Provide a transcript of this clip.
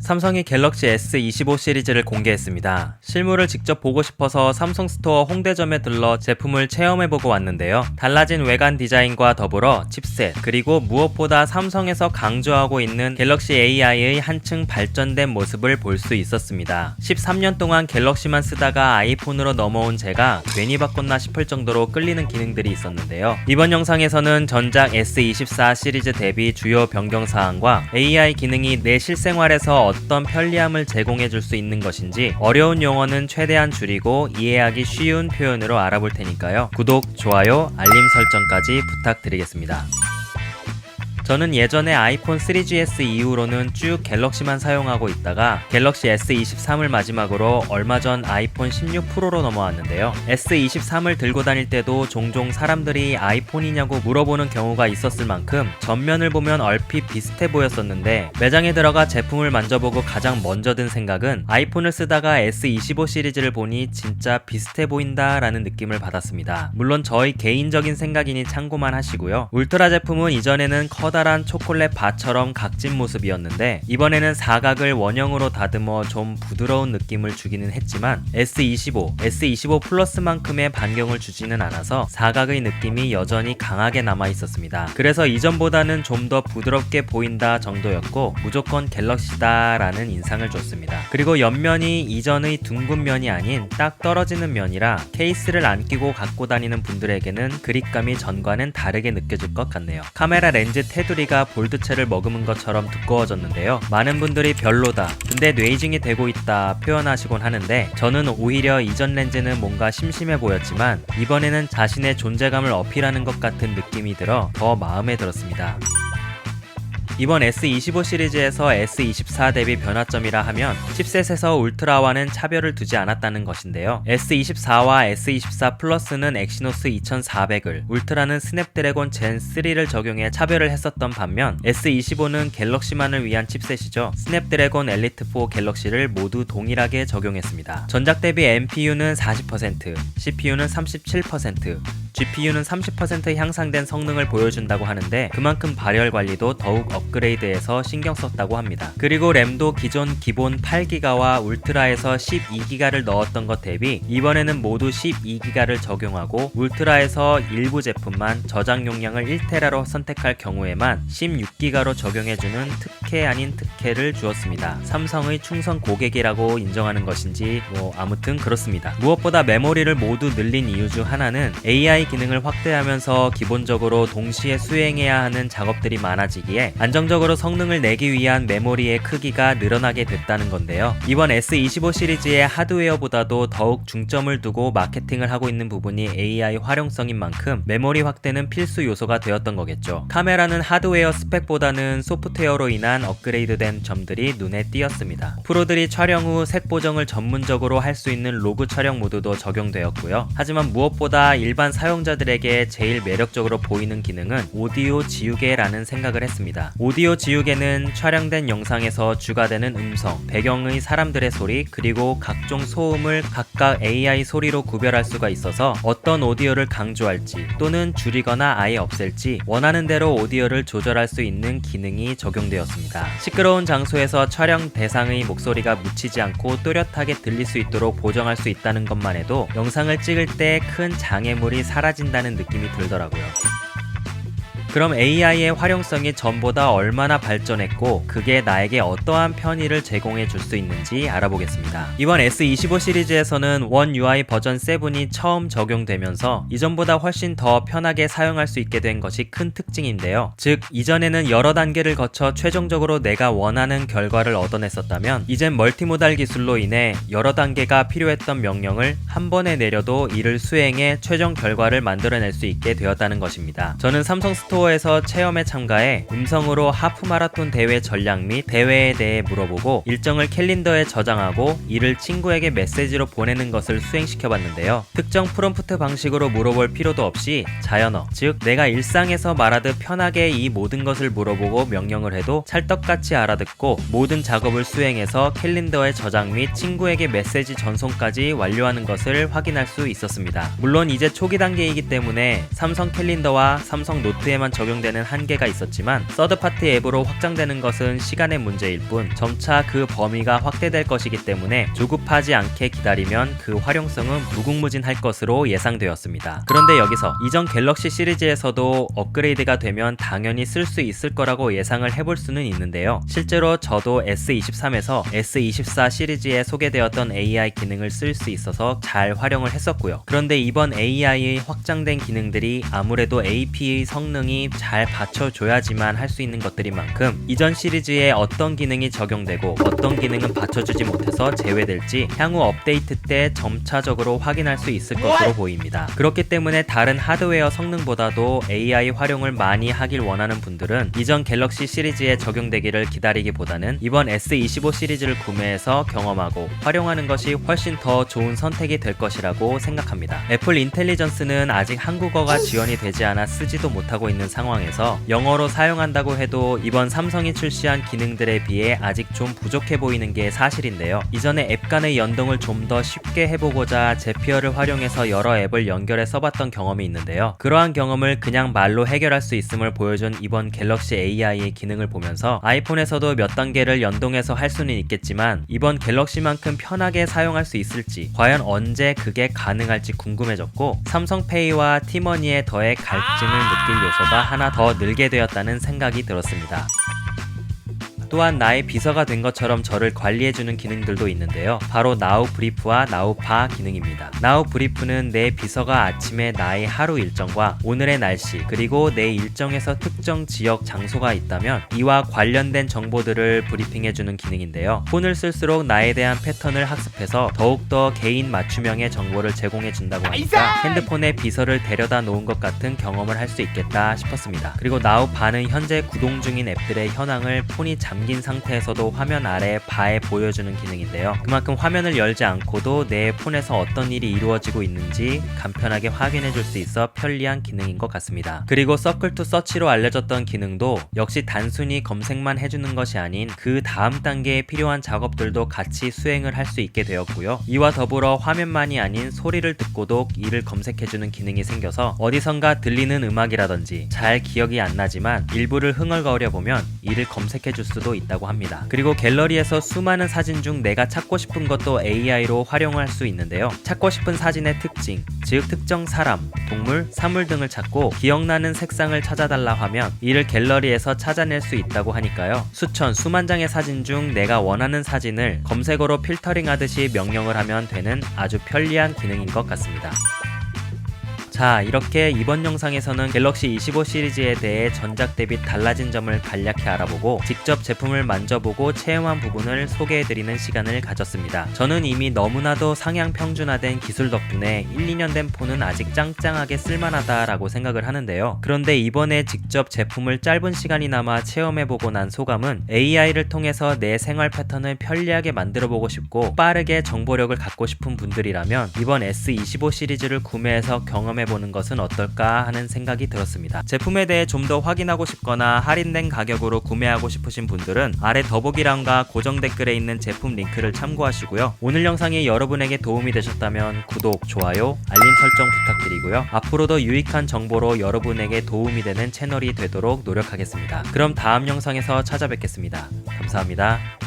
삼성이 갤럭시 S25 시리즈를 공개했습니다. 실물을 직접 보고 싶어서 삼성 스토어 홍대점에 들러 제품을 체험해보고 왔는데요. 달라진 외관 디자인과 더불어 칩셋, 그리고 무엇보다 삼성에서 강조하고 있는 갤럭시 AI의 한층 발전된 모습을 볼 수 있었습니다. 13년 동안 갤럭시만 쓰다가 아이폰으로 넘어온 제가 괜히 바꿨나 싶을 정도로 끌리는 기능들이 있었는데요. 이번 영상에서는 전작 S24 시리즈 대비 주요 변경사항과 AI 기능이 내 실생활에서 어떤 편리함을 제공해줄 수 있는 것인지, 어려운 용어는 최대한 줄이고 이해하기 쉬운 표현으로 알아볼 테니까요. 구독, 좋아요, 알림 설정까지 부탁드리겠습니다. 저는 예전에 아이폰 3GS 이후로는 쭉 갤럭시만 사용하고 있다가 갤럭시 S23을 마지막으로 얼마 전 아이폰 16 프로로 넘어왔는데요. S23을 들고 다닐 때도 종종 사람들이 아이폰이냐고 물어보는 경우가 있었을 만큼 전면을 보면 얼핏 비슷해 보였었는데, 매장에 들어가 제품을 만져보고 가장 먼저 든 생각은 아이폰을 쓰다가 S25 시리즈를 보니 진짜 비슷해 보인다 라는 느낌을 받았습니다. 물론 저의 개인적인 생각이니 참고만 하시고요. 울트라 제품은 이전에는 커다란 초콜릿 바처럼 각진 모습이었는데, 이번에는 사각을 원형으로 다듬어 좀 부드러운 느낌을 주기는 했지만 S25, S25 플러스만큼의 반경을 주지는 않아서 사각의 느낌이 여전히 강하게 남아 있었습니다. 그래서 이전보다는 좀 더 부드럽게 보인다 정도였고 무조건 갤럭시다 라는 인상을 줬습니다. 그리고 옆면이 이전의 둥근 면이 아닌 딱 떨어지는 면이라 케이스를 안 끼고 갖고 다니는 분들에게는 그립감이 전과는 다르게 느껴질 것 같네요. 카메라 렌즈 테두리가 볼드체를 머금은 것처럼 두꺼워졌는데요. 많은 분들이 별로다, 근데 뇌이징이 되고 있다 표현하시곤 하는데, 저는 오히려 이전 렌즈는 뭔가 심심해 보였지만 이번에는 자신의 존재감을 어필하는 것 같은 느낌이 들어 더 마음에 들었습니다. 이번 S25 시리즈에서 S24 대비 변화점이라 하면 칩셋에서 울트라와는 차별을 두지 않았다는 것인데요. S24와 S24 플러스는 엑시노스 2400을, 울트라는 스냅드래곤 젠 3를 적용해 차별을 했었던 반면 S25는 갤럭시만을 위한 칩셋이죠. 스냅드래곤 엘리트 4 갤럭시를 모두 동일하게 적용했습니다. 전작 대비 NPU는 40%, CPU는 37%, GPU는 30% 향상된 성능을 보여준다고 하는데, 그만큼 발열 관리도 더욱 업그레이드해서 신경 썼다고 합니다. 그리고 램도 기존 기본 8기가와 울트라에서 12기가를 넣었던 것 대비 이번에는 모두 12기가를 적용하고, 울트라에서 일부 제품만 저장 용량을 1테라로 선택할 경우에만 16기가로 적용해주는 특혜 아닌 특혜를 주었습니다. 삼성의 충성 고객이라고 인정하는 것인지 아무튼 그렇습니다. 무엇보다 메모리를 모두 늘린 이유 중 하나는 AI 기능을 확대하면서 기본적으로 동시에 수행해야 하는 작업들이 많아지기에 안정적으로 성능을 내기 위한 메모리의 크기가 늘어나게 됐다는 건데요. 이번 S25 시리즈의 하드웨어보다도 더욱 중점을 두고 마케팅을 하고 있는 부분이 AI 활용성인 만큼 메모리 확대는 필수 요소가 되었던 거겠죠. 카메라는 하드웨어 스펙보다는 소프트웨어로 인한 업그레이드된 점들이 눈에 띄었습니다. 프로들이 촬영 후 색 보정을 전문적으로 할 수 있는 로그 촬영 모드도 적용되었고요. 하지만 무엇보다 일반 사용자들에게 제일 매력적으로 보이는 기능은 오디오 지우개라는 생각을 했습니다. 오디오 지우개는 촬영된 영상에서 주가 되는 음성, 배경의 사람들의 소리, 그리고 각종 소음을 각각 AI 소리로 구별할 수가 있어서 어떤 오디오를 강조할지 또는 줄이거나 아예 없앨지 원하는 대로 오디오를 조절할 수 있는 기능이 적용되었습니다. 시끄러운 장소에서 촬영 대상의 목소리가 묻히지 않고 또렷하게 들릴 수 있도록 보정할 수 있다는 것만 해도 영상을 찍을 때 큰 장애물이 사라진다는 느낌이 들더라고요. 그럼 AI의 활용성이 전보다 얼마나 발전했고 그게 나에게 어떠한 편의를 제공해 줄 수 있는지 알아보겠습니다. 이번 S25 시리즈에서는 원 UI 버전 7이 처음 적용되면서 이전보다 훨씬 더 편하게 사용할 수 있게 된 것이 큰 특징인데요. 즉, 이전에는 여러 단계를 거쳐 최종적으로 내가 원하는 결과를 얻어냈었다면 이젠 멀티모달 기술로 인해 여러 단계가 필요했던 명령을 한 번에 내려도 이를 수행해 최종 결과를 만들어낼 수 있게 되었다는 것입니다. 저는 삼성 스토어에서 체험에 참가해 음성으로 하프 마라톤 대회 전략 및 대회에 대해 물어보고 일정을 캘린더에 저장하고 이를 친구에게 메시지로 보내는 것을 수행시켜봤는데요. 특정 프롬프트 방식으로 물어볼 필요도 없이 자연어, 즉 내가 일상에서 말하듯 편하게 이 모든 것을 물어보고 명령을 해도 찰떡같이 알아듣고 모든 작업을 수행해서 캘린더에 저장 및 친구에게 메시지 전송까지 완료하는 것을 확인할 수 있었습니다. 물론 이제 초기 단계이기 때문에 삼성 캘린더와 삼성 노트에만 적용되는 한계가 있었지만 서드파티 앱으로 확장되는 것은 시간의 문제일 뿐 점차 그 범위가 확대될 것이기 때문에 조급하지 않게 기다리면 그 활용성은 무궁무진할 것으로 예상되었습니다. 그런데 여기서 이전 갤럭시 시리즈에서도 업그레이드가 되면 당연히 쓸 수 있을 거라고 예상을 해볼 수는 있는데요. 실제로 저도 S23에서 S24 시리즈에 소개되었던 AI 기능을 쓸 수 있어서 잘 활용을 했었고요. 그런데 이번 AI의 확장된 기능들이 아무래도 AP의 성능이 잘 받쳐줘야지만 할 수 있는 것들인 만큼 이전 시리즈에 어떤 기능이 적용되고 어떤 기능은 받쳐주지 못해서 제외될지 향후 업데이트 때 점차적으로 확인할 수 있을 것으로 보입니다. 그렇기 때문에 다른 하드웨어 성능보다도 AI 활용을 많이 하길 원하는 분들은 이전 갤럭시 시리즈에 적용되기를 기다리기보다는 이번 S25 시리즈를 구매해서 경험하고 활용하는 것이 훨씬 더 좋은 선택이 될 것이라고 생각합니다. 애플 인텔리전스는 아직 한국어가 지원이 되지 않아 쓰지도 못하고 있는 상황에서 영어로 사용한다고 해도 이번 삼성이 출시한 기능들에 비해 아직 좀 부족해 보이는 게 사실인데요. 이전에 앱 간의 연동을 좀 더 쉽게 해보고자 제피어를 활용해서 여러 앱을 연결해 써봤던 경험이 있는데요. 그러한 경험을 그냥 말로 해결할 수 있음을 보여준 이번 갤럭시 AI의 기능을 보면서 아이폰에서도 몇 단계를 연동해서 할 수는 있겠지만 이번 갤럭시만큼 편하게 사용할 수 있을지 과연 언제 그게 가능할지 궁금해졌고 삼성페이와 티머니에 더해 갈증을 느낄 요소가 하나 더 늘게 되었다는 생각이 들었습니다. 또한 나의 비서가 된 것처럼 저를 관리해주는 기능들도 있는데요. 바로 나우 브리프와 나우 바 기능입니다. 나우 브리프는 내 비서가 아침에 나의 하루 일정과 오늘의 날씨 그리고 내 일정에서 특정 지역 장소가 있다면 이와 관련된 정보들을 브리핑해주는 기능인데요. 폰을 쓸수록 나에 대한 패턴을 학습해서 더욱더 개인 맞춤형의 정보를 제공해준다고 하니까 핸드폰에 비서를 데려다 놓은 것 같은 경험을 할 수 있겠다 싶었습니다. 그리고 나우 바는 현재 구동 중인 앱들의 현황을 폰이 잠긴 상태에서도 화면 아래 바에 보여주는 기능인데요. 그만큼 화면을 열지 않고도 내 폰에서 어떤 일이 이루어지고 있는지 간편하게 확인해 줄 수 있어 편리한 기능인 것 같습니다. 그리고 서클 투 서치로 알려졌던 기능도 역시 단순히 검색만 해주는 것이 아닌 그 다음 단계에 필요한 작업들도 같이 수행을 할 수 있게 되었고요. 이와 더불어 화면만이 아닌 소리를 듣고도 이를 검색해주는 기능이 생겨서 어디선가 들리는 음악이라든지 잘 기억이 안 나지만 일부를 흥얼거려 보면 이를 검색해 줄 수도 있다고 합니다. 그리고 갤러리에서 수많은 사진 중 내가 찾고 싶은 것도 AI로 활용할 수 있는데요. 찾고 싶은 사진의 특징, 즉 특정 사람, 동물, 사물 등을 찾고 기억나는 색상을 찾아달라 하면 이를 갤러리에서 찾아낼 수 있다고 하니까요. 수만 장의 사진 중 내가 원하는 사진을 검색어로 필터링 하듯이 명령을 하면 되는 아주 편리한 기능인 것 같습니다. 자, 이렇게 이번 영상에서는 갤럭시 25 시리즈에 대해 전작 대비 달라진 점을 간략히 알아보고 직접 제품을 만져보고 체험한 부분을 소개해드리는 시간을 가졌습니다. 저는 이미 너무나도 상향 평준화된 기술 덕분에 1, 2년 된 폰은 아직 짱짱하게 쓸만하다라고 생각을 하는데요. 그런데 이번에 직접 제품을 짧은 시간이나마 체험해보고 난 소감은 AI를 통해서 내 생활 패턴을 편리하게 만들어보고 싶고 빠르게 정보력을 갖고 싶은 분들이라면 이번 S25 시리즈를 구매해서 경험해보는 것은 어떨까 하는 생각이 들었습니다. 제품에 대해 좀 더 확인하고 싶거나 할인된 가격으로 구매하고 싶으신 분들은 아래 더보기란과 고정 댓글에 있는 제품 링크를 참고하시고요. 오늘 영상이 여러분에게 도움이 되셨다면 구독, 좋아요, 알림 설정 부탁드리고요. 앞으로도 유익한 정보로 여러분에게 도움이 되는 채널이 되도록 노력하겠습니다. 그럼 다음 영상에서 찾아뵙겠습니다. 감사합니다.